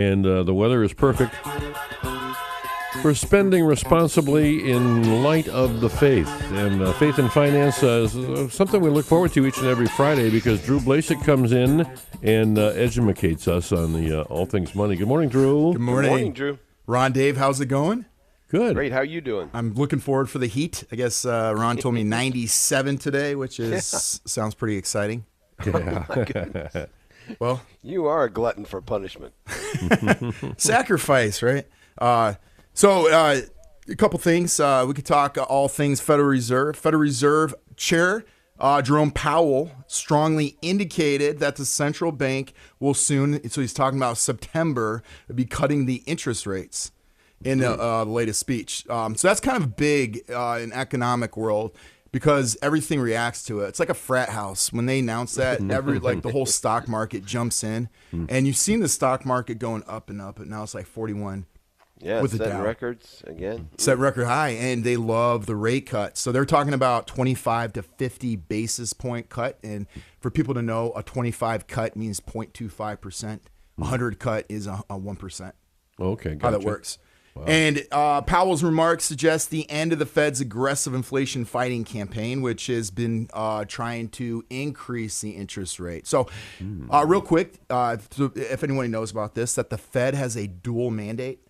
And the weather is perfect for spending responsibly in light of the faith. And faith and finance is something we look forward to each and every Friday because Drew Blazsik comes in and educates us on the all things money. Good morning, Drew. Good morning. Good morning, Drew. Ron, Dave, how's it going? Good. Great. How are you doing? I'm looking forward for the heat. I guess Ron told me 97 today, which is sounds pretty exciting. Yeah. Well, You are a glutton for punishment. sacrifice, right? So a couple things. We could talk all things Federal Reserve. Federal Reserve Chair Jerome Powell strongly indicated that the central bank will soon, so he's talking about September, be cutting the interest rates in the latest speech. So that's kind of big in economic world because everything reacts to it. It's like a frat house. When they announce that, the whole stock market jumps in. And you've seen the stock market going up and up, and now it's like 41. Yeah, With the setting Dow. records again. Set record high, and they love the rate cut. So they're talking about 25 to 50 basis point cut. And for people to know, a 25 cut means 0.25%. 100 cut is a 1%. Okay, gotcha. How that works. Wow. And Powell's remarks suggest the end of the Fed's aggressive inflation fighting campaign, which has been trying to increase the interest rate. So real quick, if anyone knows about this, that the Fed has a dual mandate,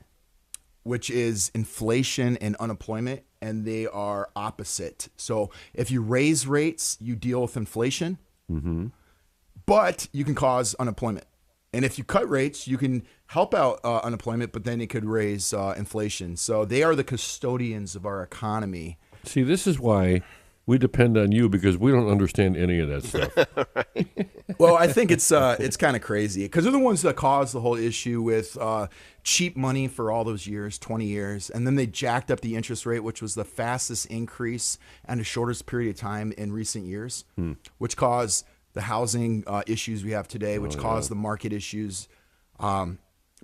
which is inflation and unemployment, and they are opposite. So if you raise rates, you deal with inflation, but you can cause unemployment. And if you cut rates, you can help out unemployment, but then it could raise inflation. So they are the custodians of our economy. See, this is why we depend on you because we don't understand any of that stuff. Well, I think it's kind of crazy because they're the ones that caused the whole issue with cheap money for all those years, 20 years. And then they jacked up the interest rate, which was the fastest increase and the shortest period of time in recent years, which caused the housing issues we have today, which caused the market issues.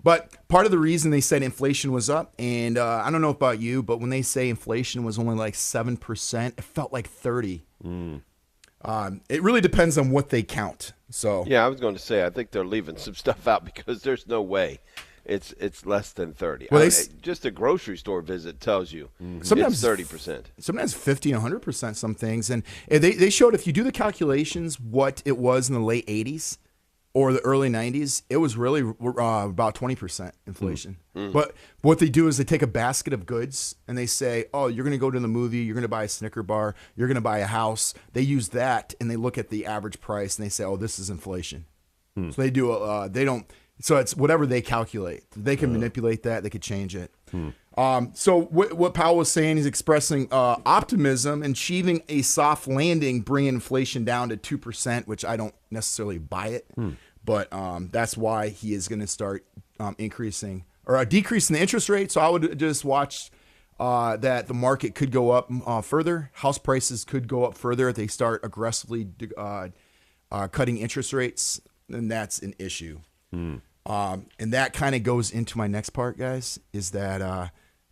But part of the reason they said inflation was up, and I don't know about you, but when they say inflation was only like 7%, it felt like 30. It really depends on what they count. So Yeah, I was going to say, I think they're leaving some stuff out because there's no way it's less than 30. Well, just a grocery store visit tells you sometimes it's 30%. Sometimes 50 and 100% some things. And they showed if you do the calculations what it was in the late 80s or the early 90s, it was really about 20% inflation. But what they do is they take a basket of goods and they say, oh, you're going to go to the movie, you're going to buy a Snicker bar, you're going to buy a house. They use that and they look at the average price and they say, oh, this is inflation. So they do they don't. So it's whatever they calculate. They can manipulate that. They could change it. So what Powell was saying, he's expressing optimism and achieving a soft landing, bringing inflation down to 2%, which I don't necessarily buy it. But that's why he is going to start increasing or decreasing the interest rate. So I would just watch that the market could go up further. House prices could go up further if they start cutting interest rates. Then that's an issue. And that kind of goes into my next part, guys, is that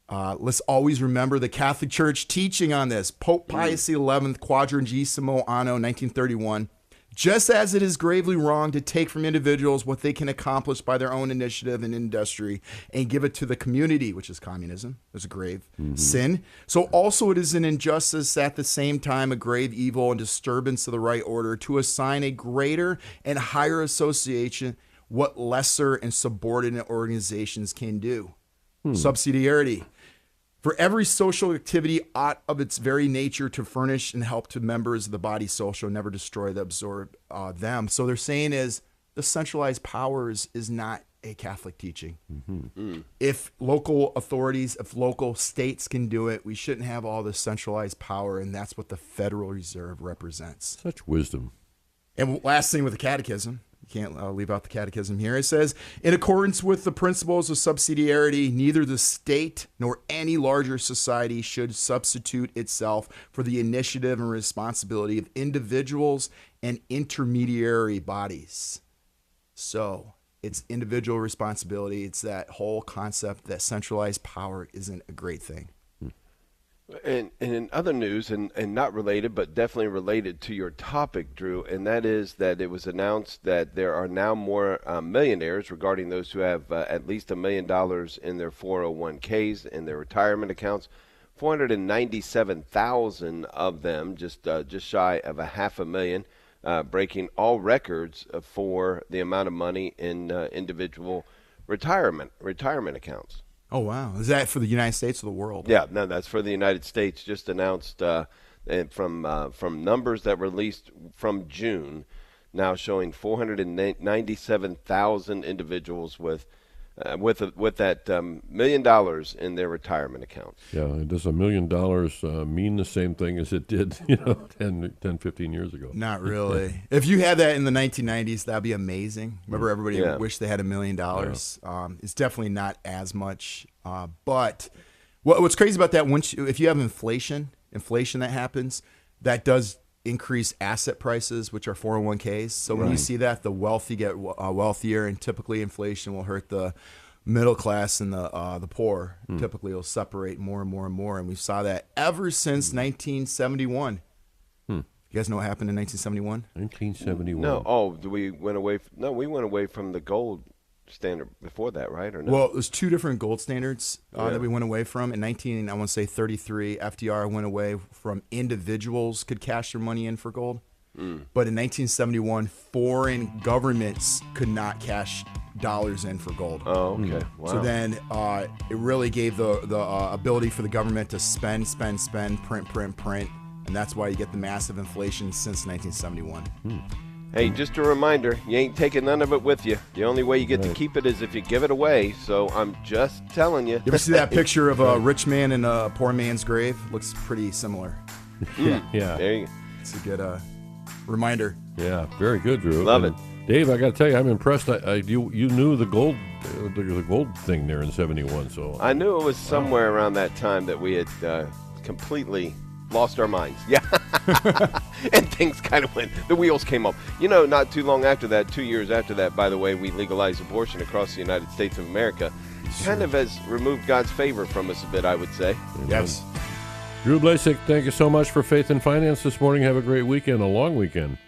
let's always remember the Catholic Church teaching on this. Pope Pius XI, Quadragesimo Anno, 1931. Just as it is gravely wrong to take from individuals what they can accomplish by their own initiative and industry and give it to the community, which is communism. There's a grave sin. So also it is an injustice at the same time, a grave evil and disturbance of the right order to assign a greater and higher association what lesser and subordinate organizations can do. Subsidiarity. For every social activity ought of its very nature to furnish and help to members of the body social, never destroy, absorb them. So they're saying is the centralized powers is not a Catholic teaching. If local authorities, if local states can do it, we shouldn't have all this centralized power, and that's what the Federal Reserve represents. Such wisdom. And last thing with the catechism, you can't leave out the catechism here. It says, in accordance with the principles of subsidiarity, neither the state nor any larger society should substitute itself for the initiative and responsibility of individuals and intermediary bodies. So it's individual responsibility. It's that whole concept that centralized power isn't a great thing. And in other news, and not related, but definitely related to your topic, Drew, and that is that it was announced that there are now more millionaires regarding those who have at least $1 million in their 401ks, in their retirement accounts. 497,000 of them, just shy of 500,000, breaking all records for the amount of money in individual retirement accounts. Oh, wow. Is that for the United States or the world? Yeah, no, that's for the United States. Just announced from numbers that were released from June, now showing 497,000 individuals with that $1 million in their retirement accounts. Yeah, does $1 million mean the same thing as it did, 10, 15 years ago? Not really. If you had that in the 1990s, that'd be amazing. Remember, everybody wished they had $1 million. It's definitely not as much. But what's crazy about that, if you have inflation that happens, that does increase asset prices, which are 401ks. So when you see that, the wealthy get wealthier, and typically inflation will hurt the middle class, and the poor typically will separate more and more and more. And we saw that ever since 1971. You guys know what happened in 1971? 1971. No. We went away from the gold standard before that, right? Or no? Well, there's two different gold standards that we went away from. In 1933, FDR went away from individuals could cash their money in for gold. But in 1971, foreign governments could not cash dollars in for gold. Oh, okay. Wow. So then it really gave the ability for the government to spend, print. And that's why you get the massive inflation since 1971. Hey, just a reminder, you ain't taking none of it with you. The only way you get to keep it is if you give it away. So I'm just telling you. You ever see that picture of a rich man in a poor man's grave? Looks pretty similar. Yeah. There you go. It's a good reminder. Yeah, very good, Drew. Love it. Dave, I got to tell you, I'm impressed. You knew the gold thing there in '71. So I knew it was somewhere around that time that we had completely lost our minds. Yeah. And things kind of the wheels came up. Not too long after that, 2 years after that, by the way, we legalized abortion across the United States of America. Kind of has removed God's favor from us a bit, I would say. Yes. Drew Blazsik, thank you so much for Faith and Finance this morning. Have a great weekend, a long weekend.